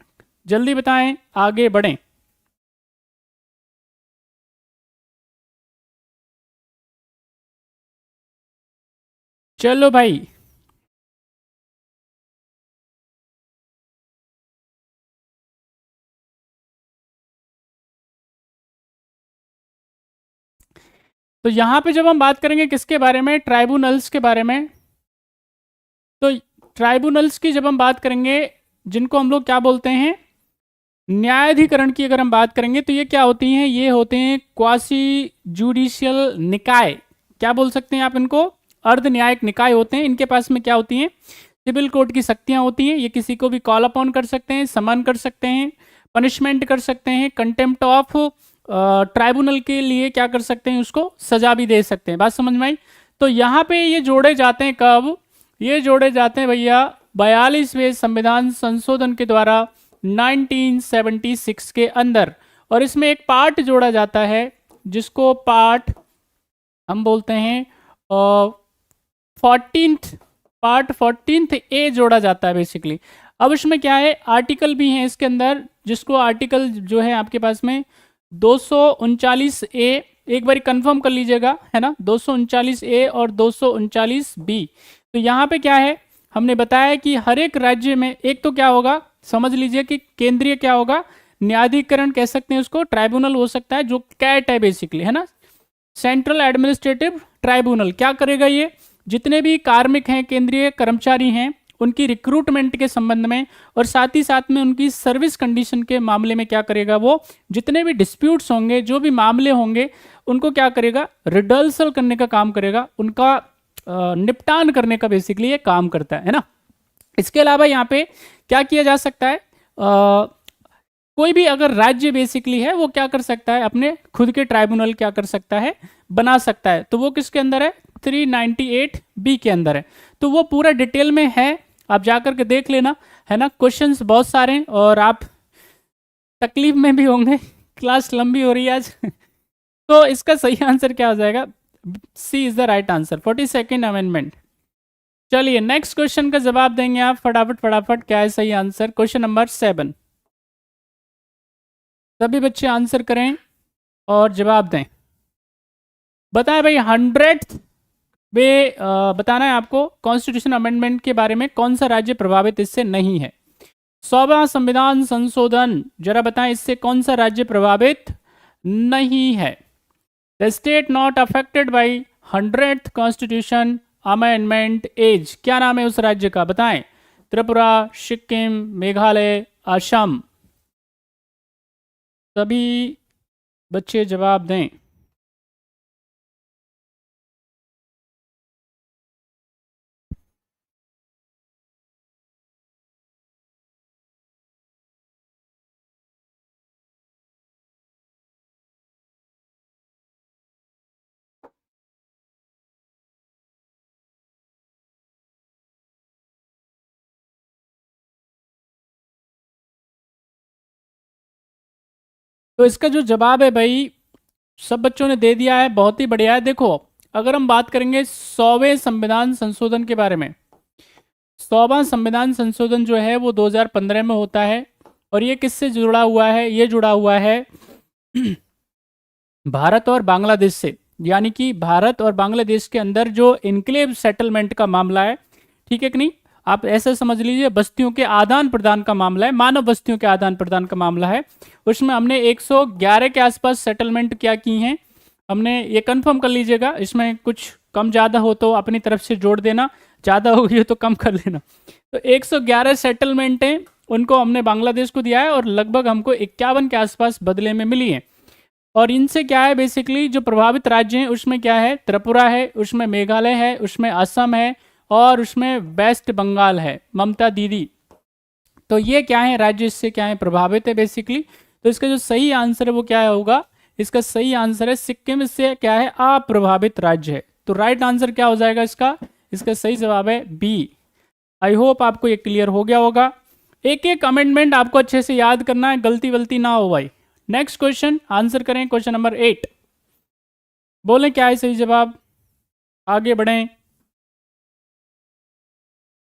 जल्दी बताएं, आगे बढ़ें। चलो भाई, तो यहां पे जब हम बात करेंगे किसके बारे में, ट्राइब्यूनल्स के बारे में, तो ट्राइब्यूनल्स की जब हम बात करेंगे, जिनको हम लोग क्या बोलते हैं, न्यायाधिकरण की अगर हम बात करेंगे तो ये क्या होती हैं, ये होते हैं क्वासी जुडिशियल निकाय। क्या बोल सकते हैं आप इनको, अर्ध न्यायिक निकाय होते हैं। इनके पास में क्या होती हैं, सिविल कोर्ट की शक्तियां होती हैं। ये किसी को भी कॉल अपॉन कर सकते हैं, समन कर सकते हैं, पनिशमेंट कर सकते हैं, कंटेम्प्ट ऑफ ट्राइब्यूनल के लिए क्या कर सकते हैं, उसको सजा भी दे सकते हैं। बात समझ में आई? तो यहाँ पे ये जोड़े जाते हैं कब, ये जोड़े जाते हैं भैया 42वें संविधान संशोधन के द्वारा 1976 के अंदर। और इसमें एक पार्ट जोड़ा जाता है जिसको पार्ट हम बोलते हैं 14th पार्ट 14th ए जोड़ा जाता है बेसिकली। अब इसमें क्या है, आर्टिकल भी हैं इसके अंदर, जिसको आर्टिकल जो है आपके पास में 239 ए, एक बार कंफर्म कर लीजिएगा, है ना, 239 ए और 239 बी। तो यहाँ पे क्या है, हमने बताया कि हर एक राज्य में एक तो क्या होगा, समझ लीजिए कि केंद्रीय क्या होगा, न्यायाधिकरण कह सकते हैं उसको, ट्राइब्यूनल हो सकता है, जो कैट है बेसिकली, है ना, सेंट्रल एडमिनिस्ट्रेटिव ट्राइब्यूनल। क्या करेगा ये, जितने भी कार्मिक हैं, केंद्रीय कर्मचारी हैं, उनकी रिक्रूटमेंट के संबंध में और साथ ही साथ में उनकी सर्विस कंडीशन के मामले में क्या करेगा, वो जितने भी डिस्प्यूट्स होंगे, जो भी मामले होंगे, उनको क्या करेगा, रिडल्सल करने का काम करेगा, उनका निपटान करने का बेसिकली ये काम करता है ना। इसके अलावा यहाँ पे क्या किया जा सकता है, कोई भी अगर राज्य बेसिकली है वो क्या कर सकता है, अपने खुद के ट्राइब्यूनल क्या कर सकता है, बना सकता है। तो वो किसके अंदर है, 398 बी के अंदर है। तो वो पूरा डिटेल में है, आप जाकर के देख लेना, है ना। क्वेश्चंस बहुत सारे हैं और आप तकलीफ में भी होंगे, क्लास लंबी हो रही है आज तो इसका सही आंसर क्या हो जाएगा, C is the right answer, 42nd amendment. चलिए नेक्स्ट क्वेश्चन का जवाब देंगे आप फटाफट फटाफट। क्या है सही आंसर, क्वेश्चन नंबर 7। सभी बच्चे आंसर करें और जवाब दें। बताएं भाई 100th वे बताना है आपको कॉन्स्टिट्यूशन अमेंडमेंट के बारे में, कौन सा राज्य प्रभावित इससे नहीं है। 100वां संविधान संशोधन, जरा बताएं इससे कौन सा राज्य प्रभावित नहीं है। The state not affected by 100th constitution amendment as, क्या नाम है उस राज्य का, बताएं। त्रिपुरा, सिक्किम, मेघालय, असम। सभी बच्चे जवाब दें। तो इसका जो जवाब है भाई, सब बच्चों ने दे दिया है, बहुत ही बढ़िया है। देखो अगर हम बात करेंगे 100वें संविधान संशोधन के बारे में, 100वां संविधान संशोधन जो है वो 2015 में होता है। और ये किससे जुड़ा हुआ है, ये जुड़ा हुआ है भारत और बांग्लादेश से, यानी कि भारत और बांग्लादेश के अंदर जो इनक्लेव सेटलमेंट का मामला है, ठीक है कि नहीं, आप ऐसे समझ लीजिए बस्तियों के आदान प्रदान का मामला है, मानव बस्तियों के आदान प्रदान का मामला है। उसमें हमने 111 के आसपास सेटलमेंट क्या की हैं, हमने ये कंफर्म कर लीजिएगा, इसमें कुछ कम ज़्यादा हो तो अपनी तरफ से जोड़ देना, ज़्यादा हो गई हो तो कम कर लेना। तो 111 सेटलमेंट हैं, उनको हमने बांग्लादेश को दिया है और लगभग हमको 51 के आसपास बदले में मिली है। और इनसे क्या है, बेसिकली जो प्रभावित राज्य हैं उसमें क्या है, त्रिपुरा है, उसमें मेघालय है, उसमें असम है और उसमें वेस्ट बंगाल है, ममता दीदी। तो ये क्या है राज्य, इससे क्या है प्रभावित है बेसिकली। तो इसका जो सही आंसर है वो क्या होगा, इसका सही आंसर है सिक्किम, इससे क्या है अप्रभावित राज्य है। तो राइट आंसर क्या हो जाएगा इसका, इसका सही जवाब है बी। आई होप आपको ये क्लियर हो गया होगा। एक एक अमेंडमेंट आपको अच्छे से याद करना है, गलती वलती ना हो भाई। नेक्स्ट क्वेश्चन आंसर करें, क्वेश्चन नंबर 8, बोलें क्या है सही जवाब, आगे बढ़ें।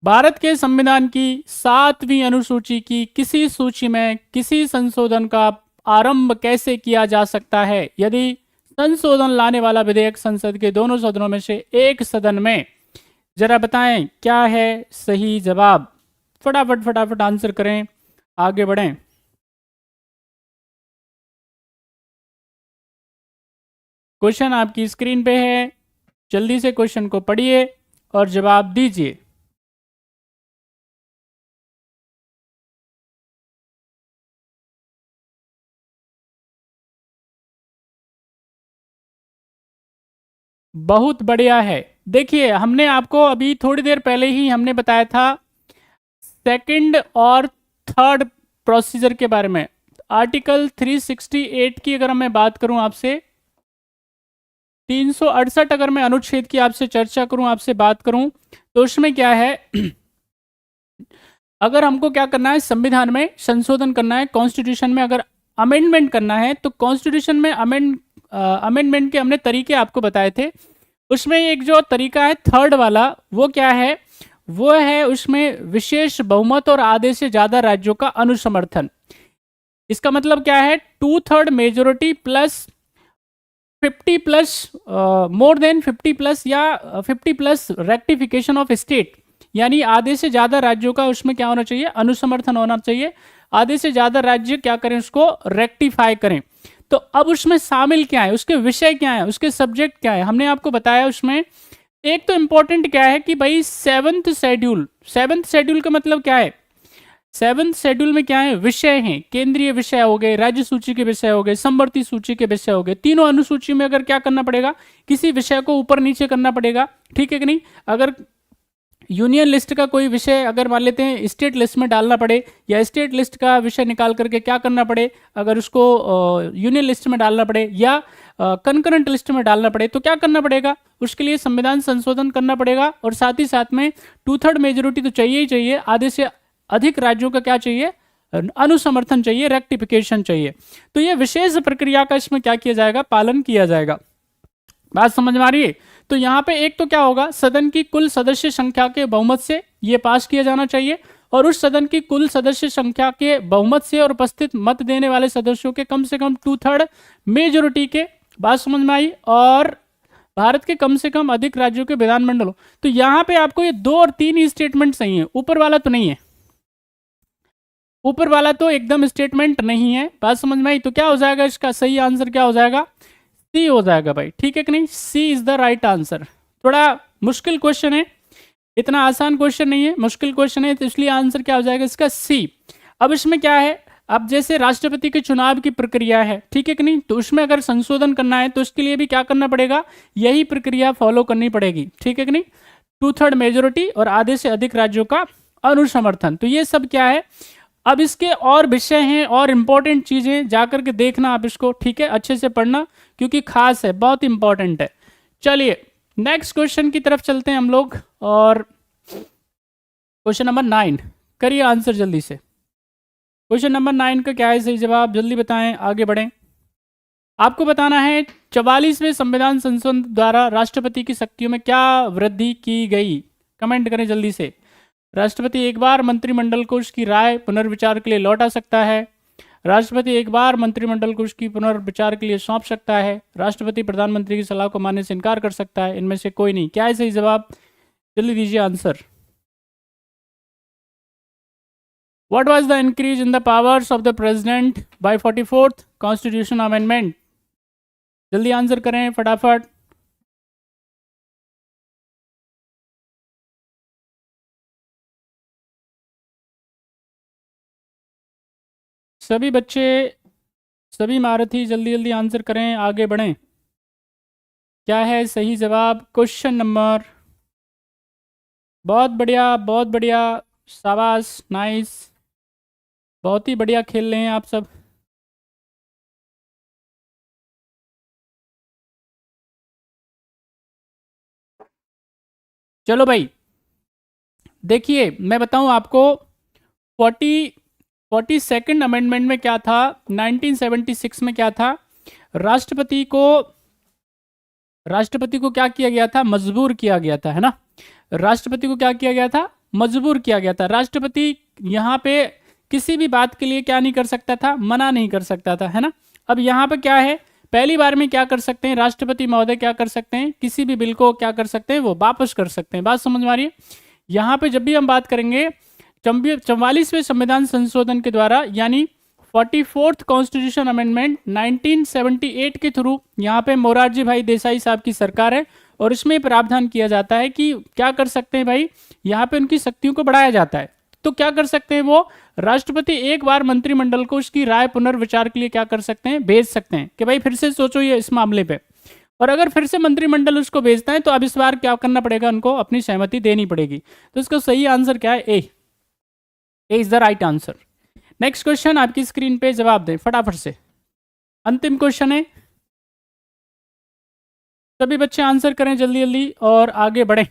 भारत के संविधान की 7वीं अनुसूची की किसी सूची में किसी संशोधन का आरंभ कैसे किया जा सकता है यदि संशोधन लाने वाला विधेयक संसद के दोनों सदनों में से एक सदन में, जरा बताएं क्या है सही जवाब, फटाफट फटाफट आंसर करें, आगे बढ़ें। क्वेश्चन आपकी स्क्रीन पे है, जल्दी से क्वेश्चन को पढ़िए और जवाब दीजिए। बहुत बढ़िया है। देखिए हमने आपको अभी थोड़ी देर पहले ही हमने बताया था सेकंड और थर्ड प्रोसीजर के बारे में। आर्टिकल 368 की अगर मैं बात करूं आपसे, 368 अगर मैं अनुच्छेद की आपसे चर्चा करूं, आपसे बात करूं, तो उसमें क्या है अगर हमको क्या करना है, संविधान में संशोधन करना है, कॉन्स्टिट्यूशन में अगर अमेंडमेंट करना है, तो कॉन्स्टिट्यूशन में अमेंडमेंट के हमने तरीके आपको बताए थे। उसमें एक जो तरीका है थर्ड वाला, वो क्या है, वो है उसमें विशेष बहुमत और आधे से ज्यादा राज्यों का अनुसमर्थन। इसका मतलब क्या है, 2/3 मेजोरिटी प्लस 50 प्लस मोर देन 50 प्लस या 50 प्लस रेक्टिफिकेशन ऑफ स्टेट, यानी आधे से ज्यादा राज्यों का उसमें क्या होना चाहिए, अनुसमर्थन होना चाहिए। आधे से ज्यादा राज्य क्या करें, उसको रेक्टिफाई करें। तो अब उसमें शामिल क्या है, उसके विषय क्या है, उसके सब्जेक्ट क्या है, हमने आपको बताया। उसमें एक तो इंपॉर्टेंट क्या है कि भाई सेवंथ शेड्यूल का मतलब क्या है, सेवंथ शेड्यूल में क्या है, विषय हैं, केंद्रीय विषय हो गए, राज्य सूची के विषय हो गए, समवर्ती सूची के विषय हो गए। तीनों अनुसूची में अगर क्या करना पड़ेगा, किसी विषय को ऊपर नीचे करना पड़ेगा, ठीक है कि नहीं। अगर यूनियन लिस्ट का कोई विषय अगर मान लेते हैं स्टेट लिस्ट में डालना पड़े, या स्टेट लिस्ट का विषय निकाल करके क्या करना पड़े, अगर उसको यूनियन लिस्ट में डालना पड़े या कंकरेंट लिस्ट में डालना पड़े, तो क्या करना पड़ेगा, उसके लिए संविधान संशोधन करना पड़ेगा। और साथ ही साथ में 2/3 मेजोरिटी तो चाहिए ही चाहिए, आधे से अधिक राज्यों का क्या चाहिए, अनुसमर्थन चाहिए, रेक्टिफिकेशन चाहिए। तो ये विशेष प्रक्रिया का इसमें क्या किया जाएगा, पालन किया जाएगा। बात समझ में आ रही है। तो यहाँ पे एक तो क्या होगा, सदन की कुल सदस्य संख्या के बहुमत से ये पास किया जाना चाहिए, और उस सदन की कुल सदस्य संख्या के बहुमत से और उपस्थित मत देने वाले सदस्यों के कम से कम 2/3 मेजोरिटी के, बात समझ में आई, और भारत के कम से कम अधिक राज्यों के विधानमंडलों। तो यहाँ पे आपको ये 2 और 3 ही स्टेटमेंट सही है, ऊपर वाला तो नहीं है, ऊपर वाला तो एकदम स्टेटमेंट नहीं है। बात समझ में आई। तो क्या हो जाएगा, इसका सही आंसर क्या हो जाएगा, सी हो जाएगा भाई, ठीक है कि नहीं, सी इज द राइट आंसर। थोड़ा मुश्किल क्वेश्चन है, इतना आसान क्वेश्चन नहीं है, मुश्किल क्वेश्चन है, तो इसलिए आंसर क्या हो जाएगा इसका सी। अब इसमें क्या है, अब जैसे राष्ट्रपति के चुनाव की प्रक्रिया है, ठीक है कि नहीं, तो उसमें अगर संशोधन करना है तो उसके लिए भी क्या करना पड़ेगा, यही प्रक्रिया फॉलो करनी पड़ेगी, ठीक है कि नहीं। 2/3 मेजोरिटी और आधे से अधिक राज्यों का अनुसमर्थन, तो ये सब क्या है। अब इसके और विषय हैं और इंपॉर्टेंट चीजें, जाकर के देखना आप इसको, ठीक है, अच्छे से पढ़ना क्योंकि खास है, बहुत इंपॉर्टेंट है। चलिए नेक्स्ट क्वेश्चन की तरफ चलते हैं हम लोग, और क्वेश्चन नंबर 9 करिए आंसर जल्दी से। क्वेश्चन नंबर 9 का क्या है सही जवाब, जल्दी बताएं, आगे बढ़ें। आपको बताना है 44वें संविधान संशोधन द्वारा राष्ट्रपति की शक्तियों में क्या वृद्धि की गई, कमेंट करें जल्दी से। राष्ट्रपति एक बार मंत्रिमंडल को उसकी राय पुनर्विचार के लिए लौटा सकता है, राष्ट्रपति एक बार मंत्रिमंडल को उसकी पुनर्विचार के लिए सौंप सकता है, राष्ट्रपति प्रधानमंत्री की सलाह को मानने से इनकार कर सकता है, इनमें से कोई नहीं। क्या है सही जवाब, जल्दी दीजिए answer. What was the increase in the powers of the president by 44th constitutional amendment? जल्दी आंसर करें फटाफट। सभी बच्चे, सभी महारथी जल्दी जल्दी आंसर करें, आगे बढ़ें। क्या है सही जवाब? क्वेश्चन नंबर, बहुत बढ़िया बहुत बढ़िया, शाबाश, नाइस, बहुत ही बढ़िया खेल रहे हैं आप सब। चलो भाई, देखिए मैं बताऊं आपको, 42nd अमेंडमेंट में क्या था, 1976 में क्या था, राष्ट्रपति को क्या किया गया था? मजबूर किया गया था, है ना। राष्ट्रपति को क्या किया गया था? मजबूर किया गया था। राष्ट्रपति यहाँ पे किसी भी बात के लिए क्या नहीं कर सकता था? मना नहीं कर सकता था, है ना। अब यहाँ पे क्या है, पहली बार में क्या कर सकते हैं राष्ट्रपति महोदय? क्या कर सकते हैं? किसी भी बिल को क्या कर सकते हैं? वो वापस कर सकते हैं। बात समझ में आ रही है? यहाँ पे जब भी हम बात करेंगे 44वें संविधान संशोधन के द्वारा, यानी 44th कॉन्स्टिट्यूशन अमेंडमेंट 1978 के थ्रू यहाँ पे मोरारजी भाई देसाई साहब की सरकार है, और इसमें प्रावधान किया जाता है कि क्या कर सकते हैं भाई, यहाँ पे उनकी शक्तियों को बढ़ाया जाता है। तो क्या कर सकते हैं वो? राष्ट्रपति एक बार मंत्रिमंडल को उसकी राय पुनर्विचार के लिए क्या कर सकते हैं? भेज सकते हैं कि भाई फिर से सोचो ये इस मामले पे। और अगर फिर से मंत्रिमंडल उसको भेजता है तो अब इस बार क्या करना पड़ेगा? उनको अपनी सहमति देनी पड़ेगी। तो इसका सही आंसर क्या है? A is the right answer. Next question आपकी स्क्रीन पे, जवाब दें फटाफट से, अंतिम क्वेश्चन है। सभी बच्चे आंसर करें जल्दी जल्दी और आगे बढ़ें।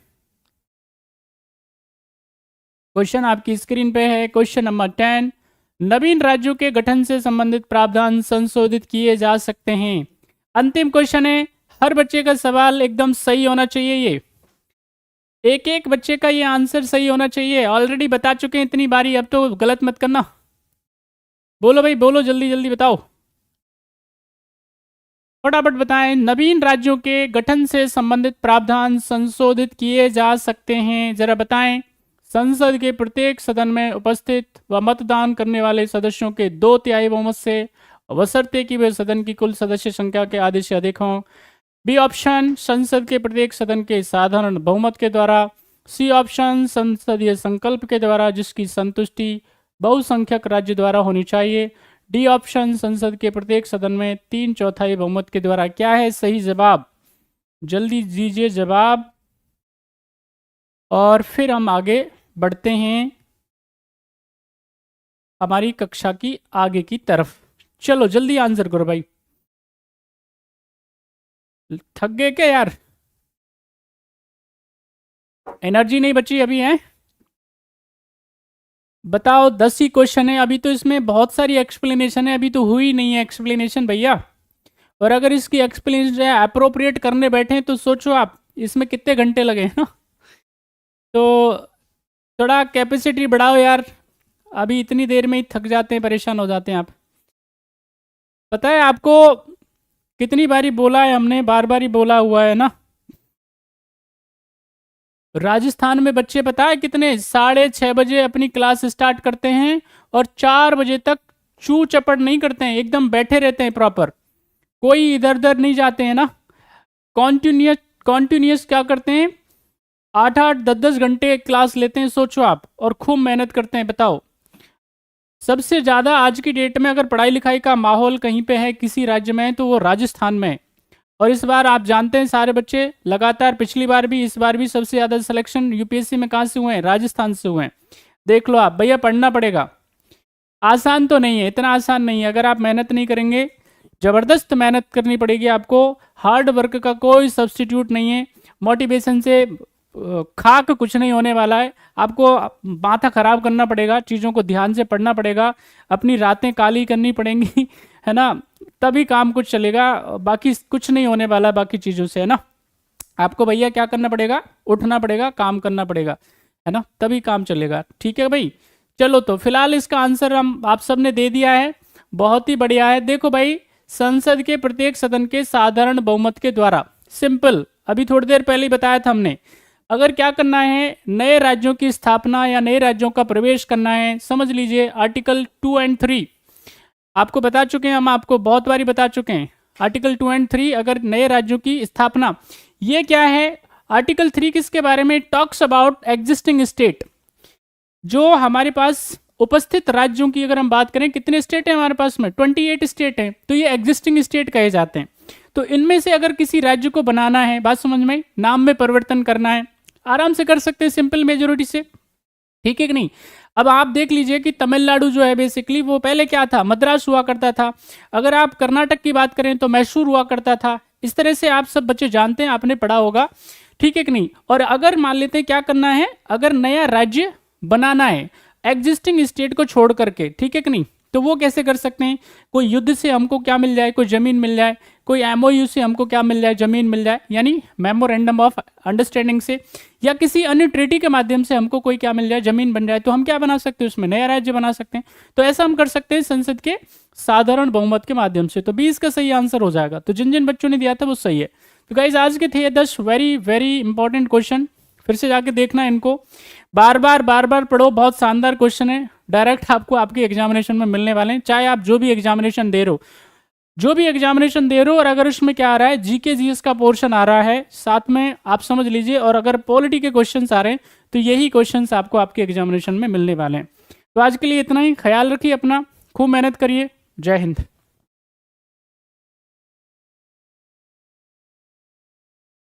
क्वेश्चन आपकी स्क्रीन पे है, क्वेश्चन नंबर 10। नवीन राज्यों के गठन से संबंधित प्रावधान संशोधित किए जा सकते हैं। अंतिम क्वेश्चन है, हर बच्चे का सवाल एकदम सही होना चाहिए। ये एक एक बच्चे का ये आंसर सही होना चाहिए। ऑलरेडी बता चुके हैं इतनी बारी, अब तो गलत मत करना। बोलो भाई बोलो, जल्दी जल्दी बताओ, फटाफट बताएं। नवीन राज्यों के गठन से संबंधित प्रावधान संशोधित किए जा सकते हैं, जरा बताएं। संसद के प्रत्येक सदन में उपस्थित व मतदान करने वाले सदस्यों के 2/3 बहुमत से, बशर्ते कि वे सदन की कुल सदस्य संख्या के आधे से अधिक हों। बी ऑप्शन, संसद के प्रत्येक सदन के साधारण बहुमत के द्वारा। सी ऑप्शन, संसदीय संकल्प के द्वारा जिसकी संतुष्टि बहुसंख्यक राज्य द्वारा होनी चाहिए। डी ऑप्शन, संसद के प्रत्येक सदन में 3/4 बहुमत के द्वारा। क्या है सही जवाब? जल्दी दीजिए जवाब, और फिर हम आगे बढ़ते हैं हमारी कक्षा की आगे की तरफ। चलो जल्दी आंसर करो भाई, थक गए क्या यार? एनर्जी नहीं बची अभी है? बताओ, 10 ही क्वेश्चन है अभी, तो इसमें बहुत सारी एक्सप्लेनेशन है, अभी तो हुई नहीं है एक्सप्लेनेशन भैया। और अगर इसकी एक्सप्लेनेशन अप्रोप्रिएट करने बैठे तो सोचो आप इसमें कितने घंटे लगे हैं ना। तो थोड़ा कैपेसिटी बढ़ाओ यार, अभी इतनी देर में ही थक जाते हैं, परेशान हो जाते हैं आप। पता है आपको कितनी बारी बोला है हमने? बार बार ही बोला हुआ है ना। राजस्थान में बच्चे पता है कितने, 6:30 बजे अपनी क्लास स्टार्ट करते हैं और 4 बजे तक चू चपड़ नहीं करते हैं, एकदम बैठे रहते हैं प्रॉपर, कोई इधर उधर नहीं जाते हैं ना। कॉन्टिन्यूस क्या करते हैं, 8-8 10-10 घंटे क्लास लेते हैं, सोचो आप, और खूब मेहनत करते हैं। बताओ, सबसे ज़्यादा आज की डेट में अगर पढ़ाई लिखाई का माहौल कहीं पे है किसी राज्य में तो वो राजस्थान में है। और इस बार आप जानते हैं सारे बच्चे लगातार, पिछली बार भी इस बार भी सबसे ज़्यादा सिलेक्शन यूपीएससी में कहाँ से हुए हैं? राजस्थान से हुए हैं। देख लो आप भैया, पढ़ना पड़ेगा, आसान तो नहीं है, इतना आसान नहीं है। अगर आप मेहनत नहीं करेंगे, ज़बरदस्त मेहनत करनी पड़ेगी आपको, हार्ड वर्क का कोई सब्स्टिट्यूट नहीं है। मोटिवेशन से खाक कुछ नहीं होने वाला है, आपको माथा खराब करना पड़ेगा, चीज़ों को ध्यान से पढ़ना पड़ेगा, अपनी रातें काली करनी पड़ेंगी है ना, तभी काम कुछ चलेगा, बाकी कुछ नहीं होने वाला बाकी चीज़ों से, है ना। आपको भैया क्या करना पड़ेगा? उठना पड़ेगा, काम करना पड़ेगा, है ना, तभी काम चलेगा। ठीक है भाई, चलो तो फिलहाल इसका आंसर हम आप सब ने दे दिया है, बहुत ही बढ़िया है। देखो भाई, संसद के प्रत्येक सदन के साधारण बहुमत के द्वारा, सिंपल, अभी थोड़ी देर पहले ही बताया था हमने। अगर क्या करना है, नए राज्यों की स्थापना या नए राज्यों का प्रवेश करना है, समझ लीजिए आर्टिकल 2 और 3 आपको बता चुके हैं, हम आपको बहुत बारी बता चुके हैं। आर्टिकल 2 एंड 3, अगर नए राज्यों की स्थापना, ये क्या है? आर्टिकल 3 किसके बारे में? टॉक्स अबाउट एग्जिस्टिंग स्टेट, जो हमारे पास उपस्थित राज्यों की अगर हम बात करें, कितने स्टेट हैं हमारे पास में? 28 स्टेट हैं, तो ये एग्जिस्टिंग स्टेट कहे जाते हैं। तो इनमें से अगर किसी राज्य को बनाना है, बात समझ में, नाम में परिवर्तन करना है, आराम से कर सकते हैं सिंपल मेजोरिटी से, ठीक है कि नहीं? अब आप देख लीजिए कि तमिलनाडु जो है बेसिकली वो पहले क्या था? मद्रास हुआ करता था। अगर आप कर्नाटक की बात करें तो मैसूर हुआ करता था। इस तरह से आप सब बच्चे जानते हैं, आपने पढ़ा होगा, ठीक है कि नहीं? और अगर मान लेते हैं क्या करना है, अगर नया राज्य बनाना है एग्जिस्टिंग स्टेट को छोड़ करके, ठीक है कि नहीं, तो वो कैसे कर सकते हैं? कोई युद्ध से हमको क्या मिल जाए? कोई जमीन मिल जाए, कोई एमओयू से हमको क्या मिल जाए? जमीन मिल जाए, यानी मेमोरेंडम ऑफ अंडरस्टैंडिंग से, या किसी अन्य ट्रीटी के माध्यम से हमको कोई क्या मिल जाए? जमीन बन जाए, तो हम क्या बना सकते हैं? उसमें नया राज्य बना सकते हैं। तो ऐसा हम कर सकते हैं संसद के साधारण बहुमत के माध्यम से। तो 20 का सही आंसर हो जाएगा। तो जिन जिन बच्चों ने दिया था वो सही है। तो गाइज आज के थे 10 वेरी वेरी इंपॉर्टेंट क्वेश्चन, फिर से जाके देखना इनको, बार बार पढ़ो, बहुत शानदार क्वेश्चन है, डायरेक्ट आपको आपके एग्जामिनेशन में मिलने वाले हैं। चाहे आप जो भी एग्जामिनेशन दे रहे हो, और अगर उसमें क्या आ रहा है, जीके जीएस का पोर्शन आ रहा है साथ में, आप समझ लीजिए, और अगर पॉलिटी के क्वेश्चंस आ रहे हैं तो यही क्वेश्चंस आपको आपके एग्जामिनेशन में मिलने वाले हैं। तो आज के लिए इतना ही, ख्याल रखिए अपना, खूब मेहनत करिए, जय हिंद।